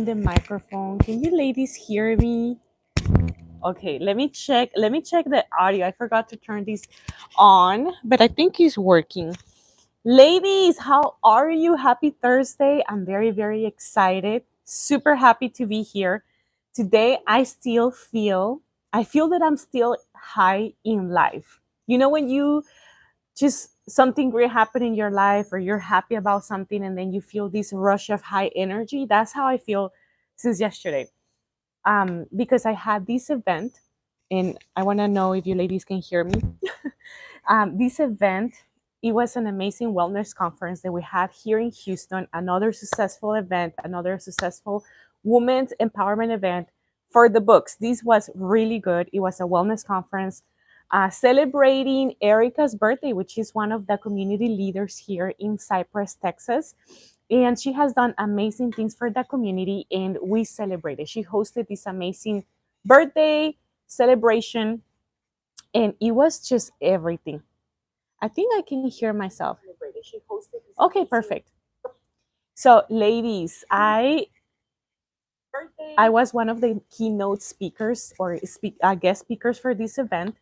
the microphone. Can you ladies hear me? Okay, let me check the audio. I forgot to turn this on, but I think it's working. Ladies, how are you? Happy Thursday. I'm very, very excited. Super happy to be here. Today I feel that I'm still high in life. You know when you just something great happened in your life or you're happy about something and then you feel this rush of high energy. That's how I feel since yesterday. Because I had this event, and I want to know if you ladies can hear me. This event, it was an amazing wellness conference that we had here in Houston, another successful event, another successful women's empowerment event for the books. This was really good. It was a wellness conference celebrating Erica's birthday, which is one of the community leaders here in Cypress, Texas. And she has done amazing things for the community, and we celebrated. She hosted this amazing birthday celebration, and it was just everything. I think I can hear myself. Okay, perfect. So, ladies, I was one of the keynote speakers or guest speakers for this event,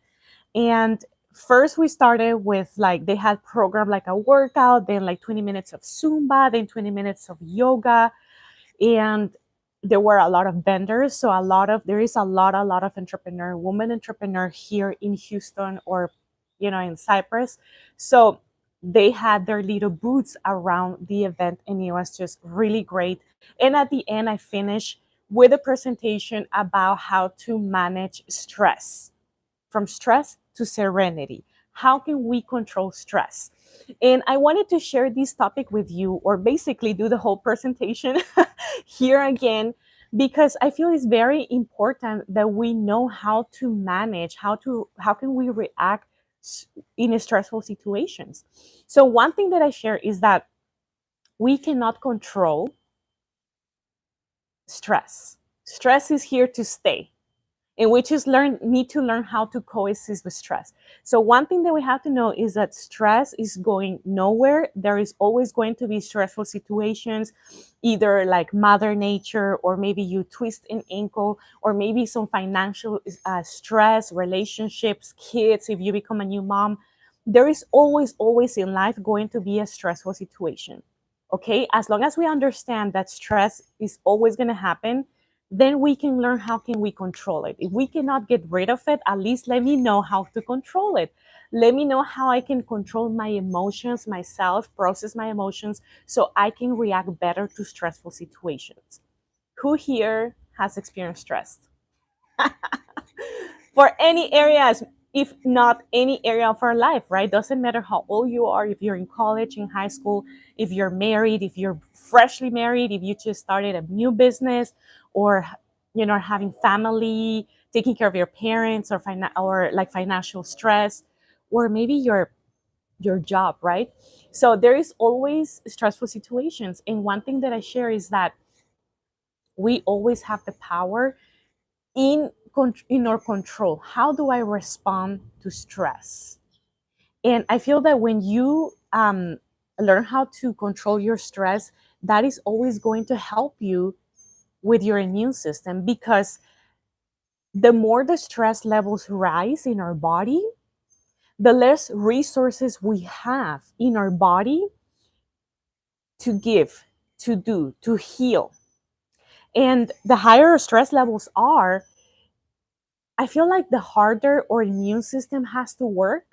and first we started with like they had programmed like a workout, then like 20 minutes of Zumba, then 20 minutes of yoga, and there were a lot of vendors. So there is a lot of women entrepreneur here in Houston or in Cyprus. So they had their little booths around the event, and it was just really great. And at the end I finished with a presentation about how to manage stress, from stress to serenity. How can we control stress? And I wanted to share this topic with you, or basically do the whole presentation here again, because I feel it's very important that we know how to manage, how can we react in stressful situations. So one thing that I share is that we cannot control stress. Stress is here to stay, and we just need to learn how to coexist with stress. So one thing that we have to know is that stress is going nowhere. There is always going to be stressful situations, either like mother nature, or maybe you twist an ankle, or maybe some financial stress, relationships, kids, if you become a new mom. There is always in life going to be a stressful situation. Okay, as long as we understand that stress is always going to happen, then we can learn how can we control it. If we cannot get rid of it, at least let me know how to control it. Let me know how I can control my emotions myself, process my emotions, so I can react better to stressful situations. Who here has experienced stress? For any areas, if not any area of our life, right? Doesn't matter how old you are, if you're in college, in high school, if you're married, if you're freshly married, if you just started a new business, or having family, taking care of your parents, or like financial stress, or maybe your job, right? So there is always stressful situations, and one thing that I share is that we always have the power in in our control. How do I respond to stress? And I feel that when you learn how to control your stress, that is always going to help you with your immune system, because the more the stress levels rise in our body, the less resources we have in our body to give, to do, to heal. And the higher our stress levels are, I feel like the harder our immune system has to work.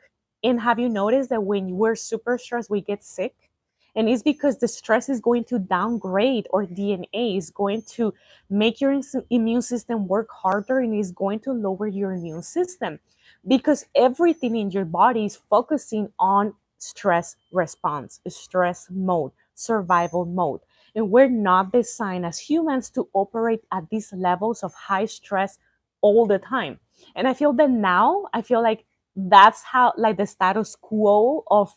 And have you noticed that when we're super stressed, we get sick? And it's because the stress is going to downgrade our DNA, is going to make your immune system work harder, and is going to lower your immune system, because everything in your body is focusing on stress response, stress mode, survival mode. And we're not designed as humans to operate at these levels of high stress all the time. And I feel that now, I feel like that's how, like, the status quo of,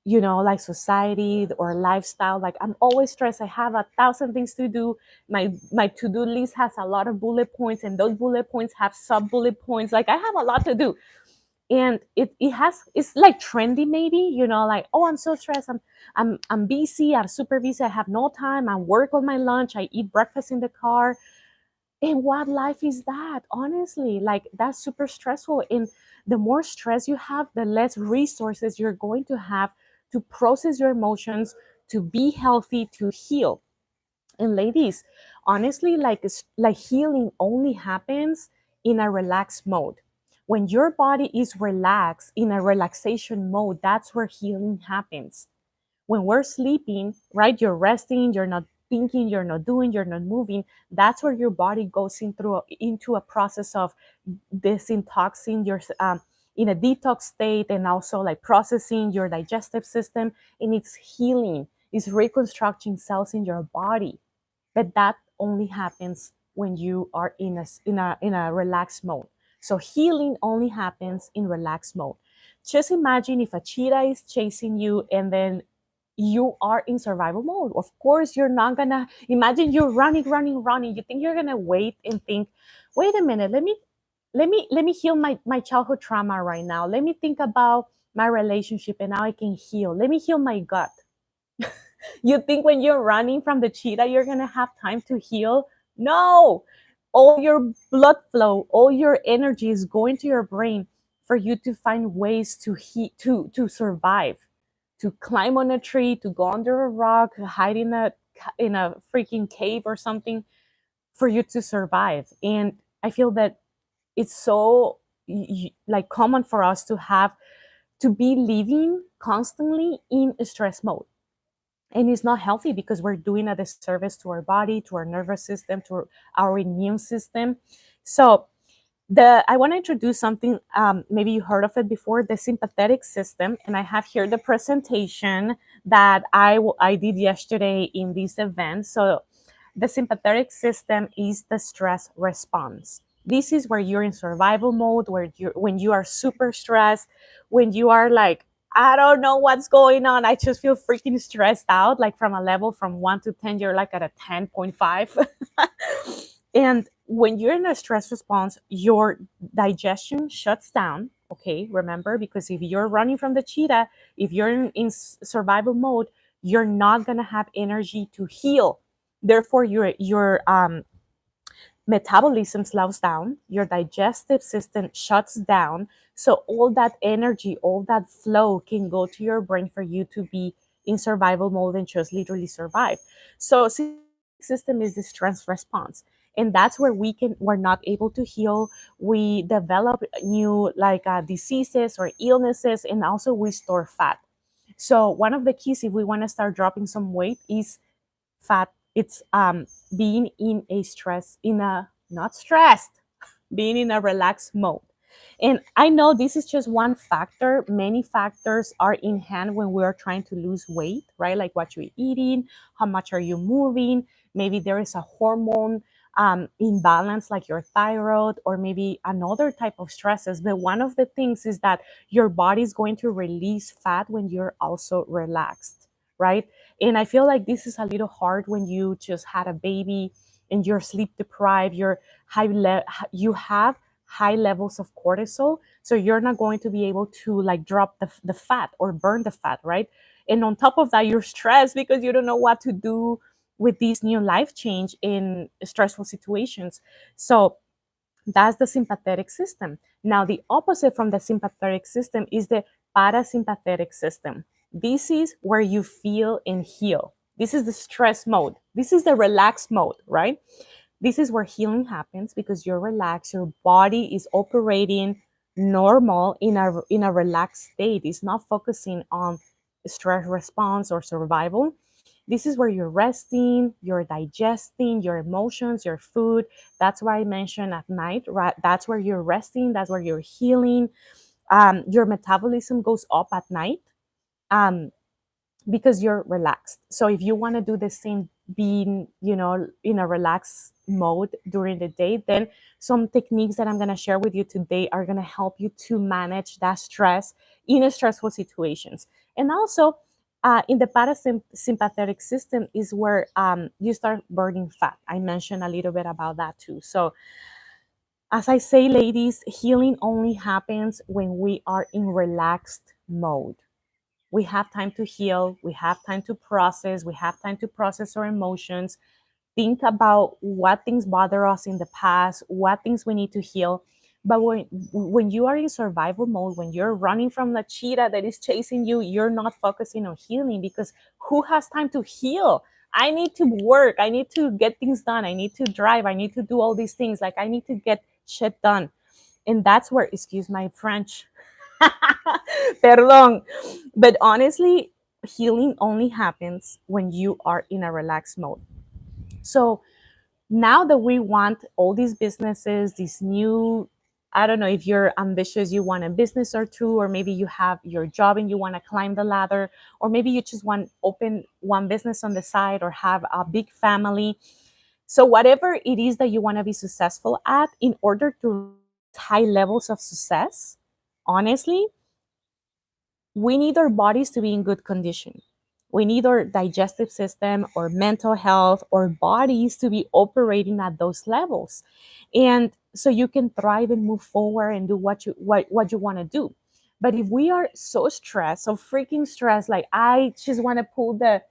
like society or lifestyle. Like, I'm always stressed. I have 1,000 things to do. My to-do list has a lot of bullet points, and those bullet points have sub bullet points. Like, I have a lot to do. And it's like trendy, maybe, like, oh, I'm so stressed, I'm busy, I'm super busy, I have no time, I work on my lunch, I eat breakfast in the car. And what life is that, honestly? Like, that's super stressful. And the more stress you have, the less resources you're going to have to process your emotions, to be healthy, to heal. And ladies, honestly, like healing only happens in a relaxed mode. When your body is relaxed, in a relaxation mode, that's where healing happens. When we're sleeping, right, you're resting, you're not thinking, you're not doing, you're not moving. That's where your body goes into a process of disintoxing your in a detox state, and also like processing your digestive system, and it's healing, it's reconstructing cells in your body. But that only happens when you are in a relaxed mode. So healing only happens in relaxed mode. Just imagine if a cheetah is chasing you, and then you are in survival mode. Of course, you're not gonna imagine you're running, running, running. You think you're gonna wait and think, wait a minute, let me heal my childhood trauma right now. Let me think about my relationship and how I can heal. Let me heal my gut. You think when you're running from the cheetah, you're going to have time to heal? No. All your blood flow, all your energy is going to your brain for you to find ways to survive, to climb on a tree, to go under a rock, hide in a freaking cave or something, for you to survive. And I feel that it's so like common for us to be living constantly in a stress mode, and it's not healthy because we're doing a disservice to our body, to our nervous system, to our immune system. So I want to introduce something. Maybe you heard of it before, the sympathetic system, and I have here the presentation that I did yesterday in this event. So the sympathetic system is the stress response. This is where you're in survival mode, when you are super stressed, when you are like, I don't know what's going on. I just feel freaking stressed out. Like, from a level from 1 to 10, you're like at a 10.5. And when you're in a stress response, your digestion shuts down. Okay, remember, because if you're running from the cheetah, if you're in survival mode, you're not gonna have energy to heal. Therefore, your metabolism slows down, your digestive system shuts down. So all that energy, all that flow can go to your brain for you to be in survival mode and just literally survive. So system is the stress response. And that's where we're not able to heal. We develop new diseases or illnesses, and also we store fat. So one of the keys, if we want to start dropping some weight, is fat. It's being in a stress, in a not stressed, being in a relaxed mode. And I know this is just one factor. Many factors are in hand when we are trying to lose weight, right? Like what you're eating, how much are you moving? Maybe there is a hormone imbalance, like your thyroid, or maybe another type of stresses. But one of the things is that your body is going to release fat when you're also relaxed, right? And I feel like this is a little hard when you just had a baby and you're sleep deprived, you have high levels of cortisol, so you're not going to be able to like drop the fat or burn the fat, right? And on top of that, you're stressed because you don't know what to do with this new life change in stressful situations. So that's the sympathetic system. Now, the opposite from the sympathetic system is the parasympathetic system. This is where you feel and heal. This is the stress mode. This is the relaxed mode, right? This is where healing happens because you're relaxed. Your body is operating normal in a relaxed state. It's not focusing on stress response or survival. This is where you're resting, you're digesting your emotions, your food. That's why I mentioned at night, right? That's where you're resting. That's where you're healing. Your metabolism goes up at night. Because you're relaxed. So if you want to do the same, being, in a relaxed mode during the day, then some techniques that I'm going to share with you today are going to help you to manage that stress in a stressful situations. And also, in the parasympathetic system is where you start burning fat. I mentioned a little bit about that too. So As I say, ladies, healing only happens when we are in relaxed mode. We have time to heal, we have time to process, we have time to process our emotions, think about what things bother us in the past, what things we need to heal. But when you are in survival mode, when you're running from the cheetah that is chasing you, you're not focusing on healing, because who has time to heal? I need to work, I need to get things done, I need to drive, I need to do all these things. Like, I need to get shit done. And that's where, excuse my French, perdón, but honestly, healing only happens when you are in a relaxed mode. So now that we want all these businesses, these new, I don't know, if you're ambitious, you want a business or two, or maybe you have your job and you want to climb the ladder, or maybe you just want open one business on the side, or have a big family. So whatever it is that you want to be successful at, in order to reach high levels of success, honestly, we need our bodies to be in good condition. We need our digestive system or mental health or bodies to be operating at those levels. And so you can thrive and move forward and do what you want to do. But if we are so stressed, so freaking stressed, like I just want to pull the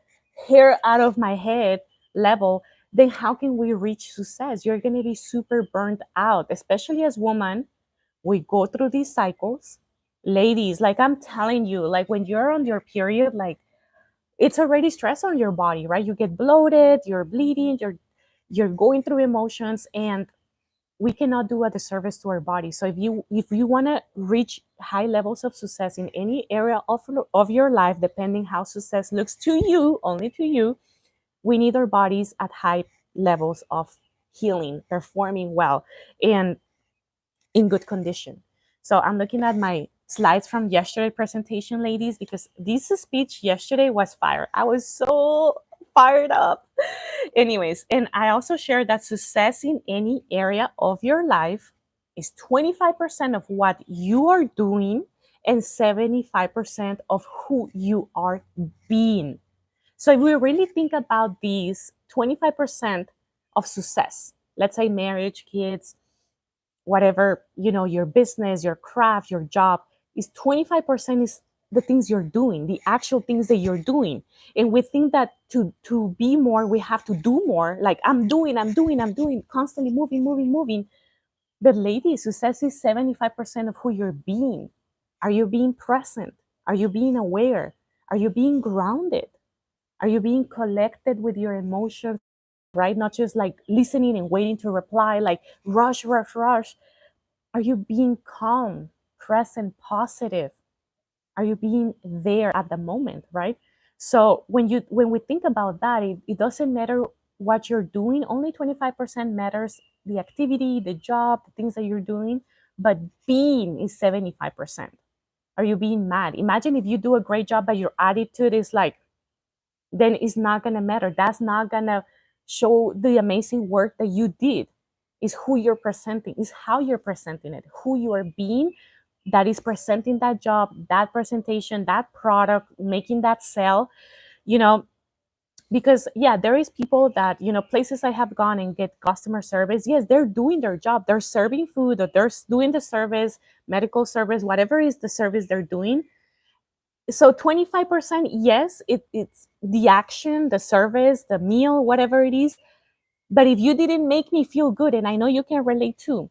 hair out of my head level, then how can we reach success? You're going to be super burnt out, especially as women. We go through these cycles. Ladies, like I'm telling you, like when you're on your period, like it's already stress on your body, right? You get bloated, you're bleeding, you're going through emotions, and we cannot do a disservice to our body. So if you want to reach high levels of success in any area of your life, depending how success looks to you, only to you, we need our bodies at high levels of healing, performing well, and in good condition. So I'm looking at my slides from yesterday presentation, ladies, because this speech yesterday was fire. I was so fired up. Anyways, and I also shared that success in any area of your life is 25% of what you are doing and 75% of who you are being. So if we really think about these 25% of success, let's say marriage, kids, whatever, your business, your craft, your job, is 25% is the things you're doing, the actual things that you're doing. And we think that to be more, we have to do more. Like I'm doing, constantly moving. But ladies, success is 75% of who you're being. Are you being present? Are you being aware? Are you being grounded? Are you being collected with your emotions, right? Not just like listening and waiting to reply, like rush. Are you being calm, present, positive? Are you being there at the moment, right? So when we think about that, it doesn't matter what you're doing. Only 25% matters, the activity, the job, the things that you're doing, but being is 75%. Are you being mad? Imagine if you do a great job, but your attitude is like, then it's not gonna matter. That's not gonna show the amazing work that you did. Is who you're presenting, is how you're presenting it, who you are being, that is presenting that job, that presentation, that product, making that sell, you know, because yeah, there is people that, places I have gone and get customer service. Yes, they're doing their job. They're serving food, or they're doing the service, medical service, whatever is the service they're doing. So 25%, yes, it's the action, the service, the meal, whatever it is. But if you didn't make me feel good, and I know you can relate too,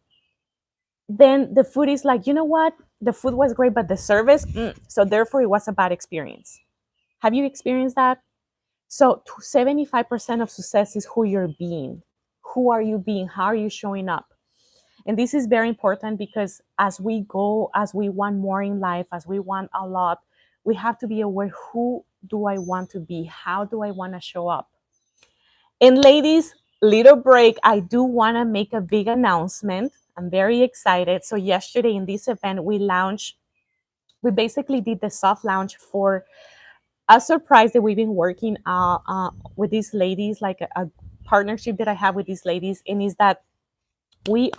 then the food is like, you know what, the food was great, but the service, so therefore it was a bad experience. Have you experienced that? So 75% of success is who you're being. Who are you being? How are you showing up? And this is very important, because as we go, as we want more in life, as we want a lot, we have to be aware, who do I want to be? How do I want to show up? And ladies, little break. I do want to make a big announcement. I'm very excited. So yesterday in this event, we basically did the soft launch for a surprise that we've been working with these ladies, like a partnership that I have with these ladies, and is that we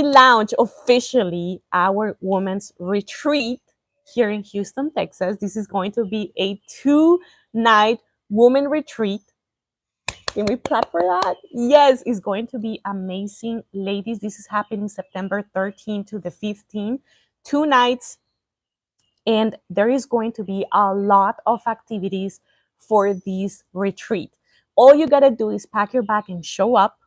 launch officially our women's retreat here in Houston, Texas. This is going to be a 2-night women retreat. Can we clap for that? Yes, it's going to be amazing. Ladies, this is happening September 13th to the 15th, 2 nights. And there is going to be a lot of activities for this retreat. All you got to do is pack your bag and show up,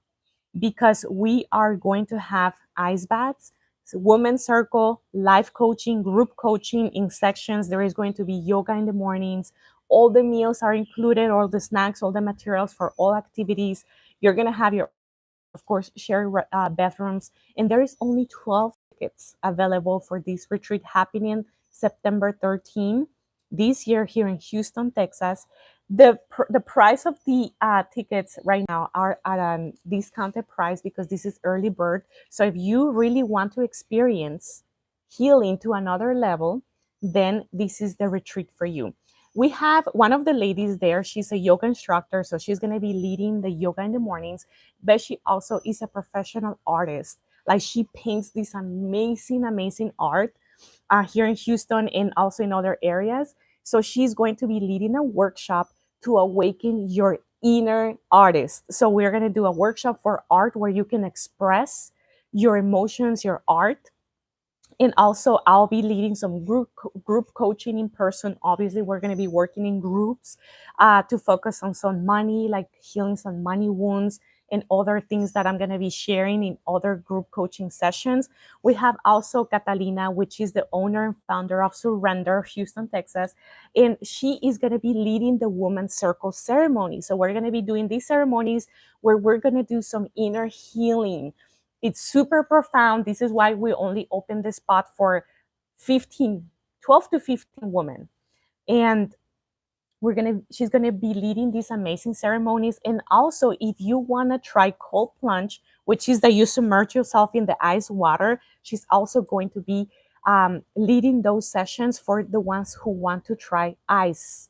because we are going to have ice baths, women's circle, life coaching, group coaching in sections. There is going to be yoga in the mornings. All the meals are included, all the snacks, all the materials for all activities. You're going to have your, of course, shared bathrooms. And there is only 12 tickets available for this retreat happening September 13 this year here in Houston, Texas. The price of the tickets right now are at a discounted price because this is early bird. So if you really want to experience healing to another level, then this is the retreat for you. We have one of the ladies there. She's a yoga instructor, so she's going to be leading the yoga in the mornings, but she also is a professional artist. Like, she paints this amazing, amazing art here in Houston and also in other areas. So she's going to be leading a workshop to awaken your inner artist. So we're going to do a workshop for art where you can express your emotions, your art. And also, I'll be leading some group coaching in person. Obviously, we're going to be working in groups to focus on some money, like healing some money wounds and other things that I'm going to be sharing in other group coaching sessions. We have also Catalina, which is the owner and founder of Surrender, Houston, Texas, and she is going to be leading the Women's Circle ceremony. So we're going to be doing these ceremonies where we're going to do some inner healing. It's super profound. This is why we only open the spot for 15, 12 to 15 women. And she's gonna be leading these amazing ceremonies. And also, if you wanna try cold plunge, which is that you submerge yourself in the ice water, she's also going to be leading those sessions for the ones who want to try ice.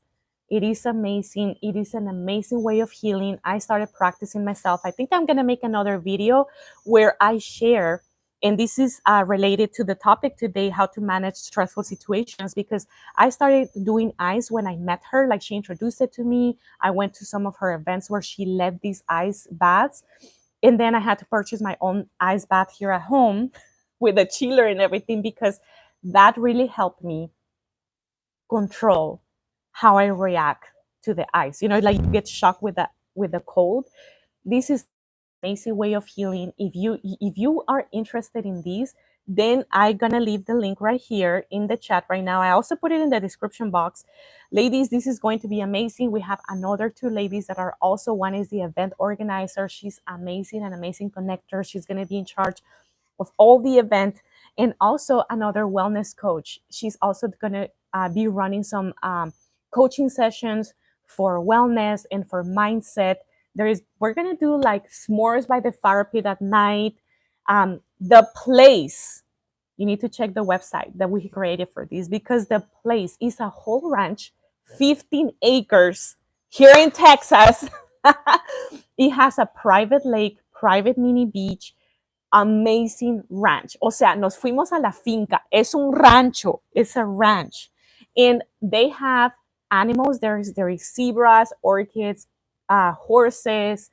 It is amazing. It is an amazing way of healing. I started practicing myself. I think I'm going to make another video where I share, and this is related to the topic today, how to manage stressful situations, because I started doing ice when I met her. Like, she introduced it to me. I went to some of her events where she led these ice baths. And then I had to purchase my own ice bath here at home with a chiller and everything, because that really helped me control how I react to the ice. You know, like, you get shocked with the cold. This is an amazing way of healing. If you are interested in these, then I'm gonna leave the link right here in the chat right now. I also put it in the description box. Ladies, this is going to be amazing. We have another two ladies that are also, one is the event organizer. She's amazing, an amazing connector. She's gonna be in charge of all the event, and also another wellness coach. She's also going to be running some coaching sessions for wellness and for mindset. We're going to do like s'mores by the fire pit at night. The place, you need to check the website that we created for this, because the place is a whole ranch, 15 acres here in Texas. It has a private lake, private mini beach, amazing ranch. O sea, nos fuimos a la finca. Es un rancho. It's a ranch. And they have animals. There is zebras, orchids, horses,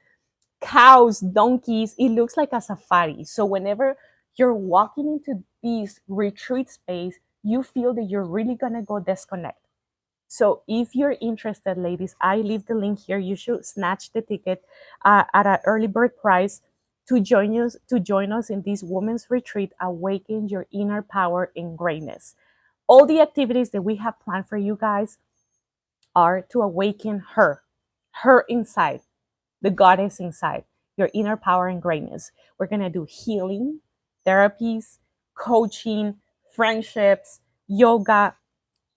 cows, donkeys. It looks like a safari. So whenever you're walking into this retreat space, you feel that you're really going to go disconnect. So if you're interested, ladies, I leave the link here. You should snatch the ticket at an early bird price to join us in this women's retreat, Awaken Your Inner Power and Greatness. All the activities that we have planned for you guys are to awaken her inside, the goddess inside, your inner power and greatness. We're going to do healing, therapies, coaching, friendships, yoga,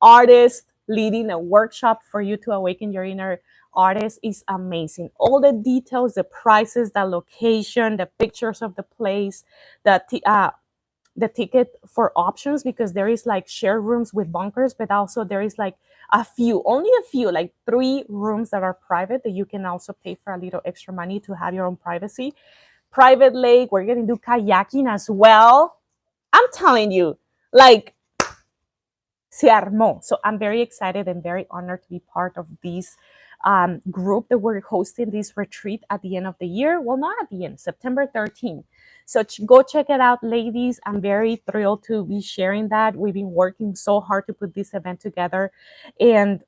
artist leading a workshop for you to awaken your inner artist is amazing. All the details, the prices, the location, the pictures of the place, the ticket for options, because there is like share rooms with bunkers, but also there is like only a few, like 3 rooms that are private that you can also pay for a little extra money to have your own privacy. Private lake, we're going to do kayaking as well. I'm telling you, like, se armó. So I'm very excited and very honored to be part of this group that we're hosting this retreat at the end of the year. Well, not at the end, September 13th. So go check it out, ladies. I'm very thrilled to be sharing that. We've been working so hard to put this event together. And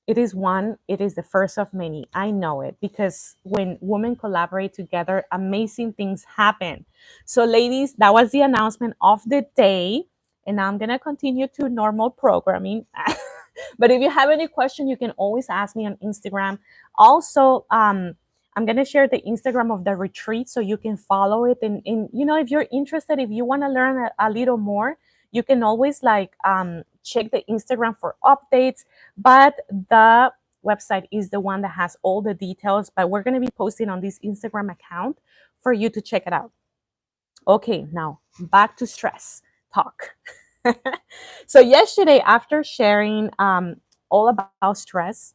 it is the first of many. I know it because when women collaborate together, amazing things happen. So, ladies, that was the announcement of the day. And now I'm going to continue to normal programming. But if you have any question, you can always ask me on Instagram. Also, I'm going to share the Instagram of the retreat so you can follow it. And if you're interested, if you want to learn a little more, you can always check the Instagram for updates. But the website is the one that has all the details. But we're going to be posting on this Instagram account for you to check it out. Okay, now back to stress talk. So yesterday, after sharing all about stress,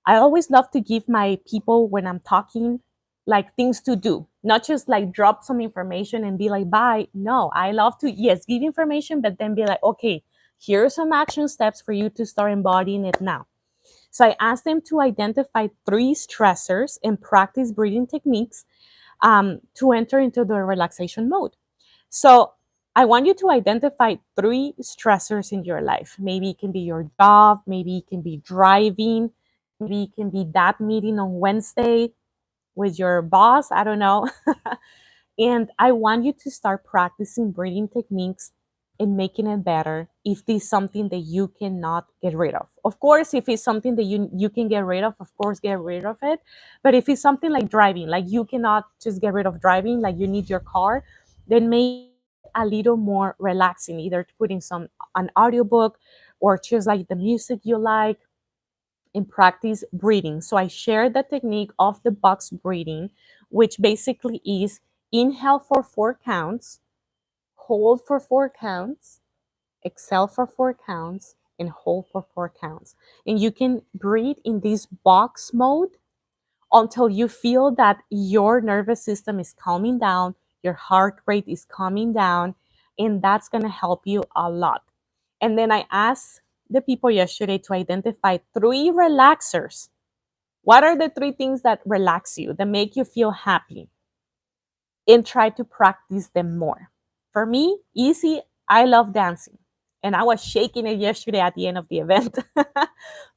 I always love to give my people when I'm talking like things to do, not just like drop some information and be like, bye. No, I love to, yes, give information, but then be like, okay, here are some action steps for you to start embodying it now. So I asked them to identify 3 stressors and practice breathing techniques to enter into the relaxation mode. So I want you to identify 3 stressors in your life. Maybe it can be your job, maybe it can be driving, maybe it can be that meeting on Wednesday with your boss. I don't know. And I want you to start practicing breathing techniques and making it better if this is something that you cannot get rid of. Of course, if it's something that you can get rid of course, get rid of it. But if it's something like driving, like you cannot just get rid of driving, like you need your car, then make a little more relaxing, either putting an audiobook or just like the music you like and practice breathing. So I share the technique of the box breathing, which basically is inhale for 4 counts, hold for 4 counts, exhale for 4 counts, and hold for 4 counts. And you can breathe in this box mode until you feel that your nervous system is calming down, your heart rate is calming down, and that's going to help you a lot. And then I asked the people yesterday to identify 3 relaxers. What are the 3 things that relax you, that make you feel happy? And try to practice them more. For me, easy, I love dancing. And I was shaking it yesterday at the end of the event.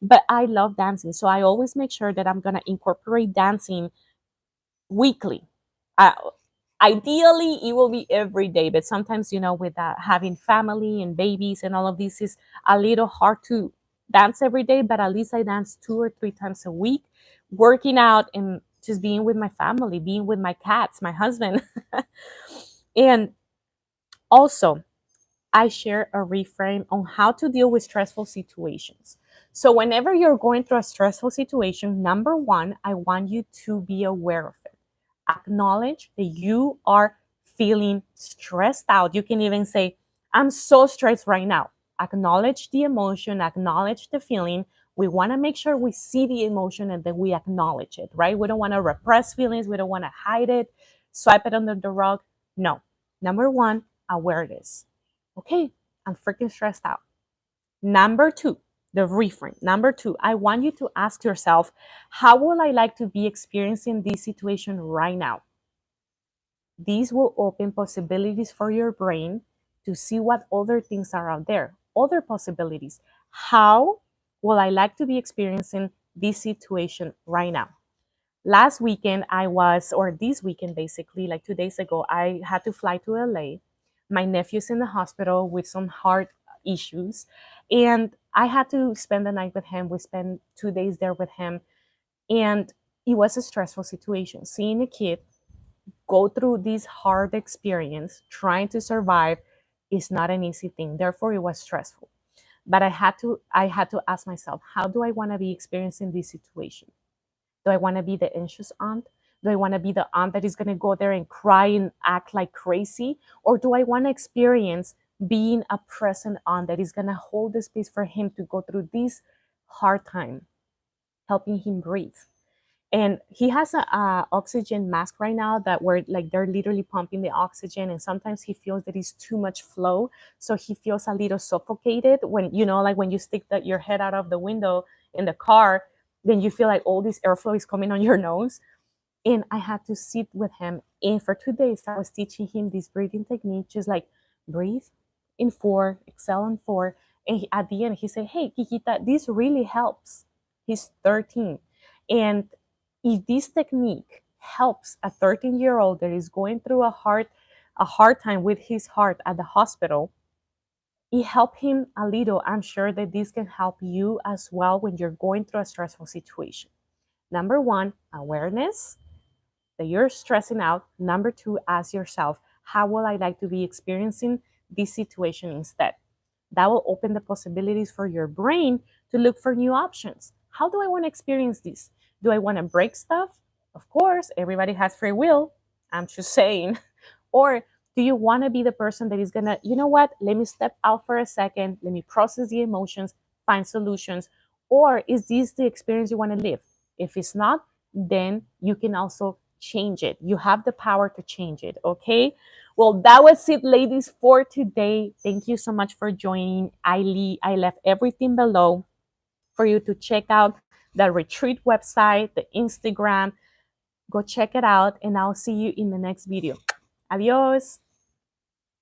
But I love dancing. So I always make sure that I'm going to incorporate dancing weekly. Uh, Ideally, it will be every day. But sometimes, with having family and babies and all of this, is a little hard to dance every day. But at least I dance 2 or 3 times a week, working out and just being with my family, being with my cats, my husband. And also, I share a reframe on how to deal with stressful situations. So, whenever you're going through a stressful situation, number 1, I want you to be aware of it. Acknowledge that you are feeling stressed out. You can even say, I'm so stressed right now. Acknowledge the emotion, acknowledge the feeling. We want to make sure we see the emotion and that we acknowledge it, right? We don't want to repress feelings. We don't want to hide it, swipe it under the rug. No. Number 1, awareness. Okay, I'm freaking stressed out. Number 2, the reframe. Number 2, I want you to ask yourself, how will I like to be experiencing this situation right now? These will open possibilities for your brain to see what other things are out there, other possibilities. How will I like to be experiencing this situation right now? Last weekend, or this weekend basically, like 2 days ago, I had to fly to LA. My nephew's in the hospital with some heart issues, and I had to spend the night with him. We spent 2 days there with him, and it was a stressful situation. Seeing a kid go through this hard experience, trying to survive, is not an easy thing. Therefore, it was stressful. But I had to ask myself, how do I want to be experiencing this situation? Do I want to be the anxious aunt? Do I want to be the aunt that is going to go there and cry and act like crazy? Or do I want to experience being a present aunt that is going to hold the space for him to go through this hard time, helping him breathe? And he has a oxygen mask right now that they're literally pumping the oxygen, and sometimes he feels that it's too much flow, so he feels a little suffocated when like when you stick your head out of the window in the car. then you feel like all this airflow is coming on your nose. And I had to sit with him. And for 2 days, I was teaching him this breathing technique, just like breathe in 4, exhale in 4. And at the end, he said, "Hey, Kikita, this really helps." He's 13. And if this technique helps a 13-year-old that is going through a hard time with his heart at the hospital, it helped him a little. I'm sure that this can help you as well when you're going through a stressful situation. Number one, awareness that you're stressing out. Number two, ask yourself, how will I like to be experiencing this situation instead? That will open the possibilities for your brain to look for new options. How do I want to experience this? Do I want to break stuff? Of course, everybody has free will. I'm just saying. Or do you want to be the person that is going to, you know what, let me step out for a second, let me process the emotions, find solutions? Or is this the experience you want to live? If it's not, then you can also change it. You have the power to change it, okay? Well, that was it, ladies, for today. Thank you so much for joining. I left everything below for you to check out the retreat website, the Instagram. Go check it out, and I'll see you in the next video. Adios.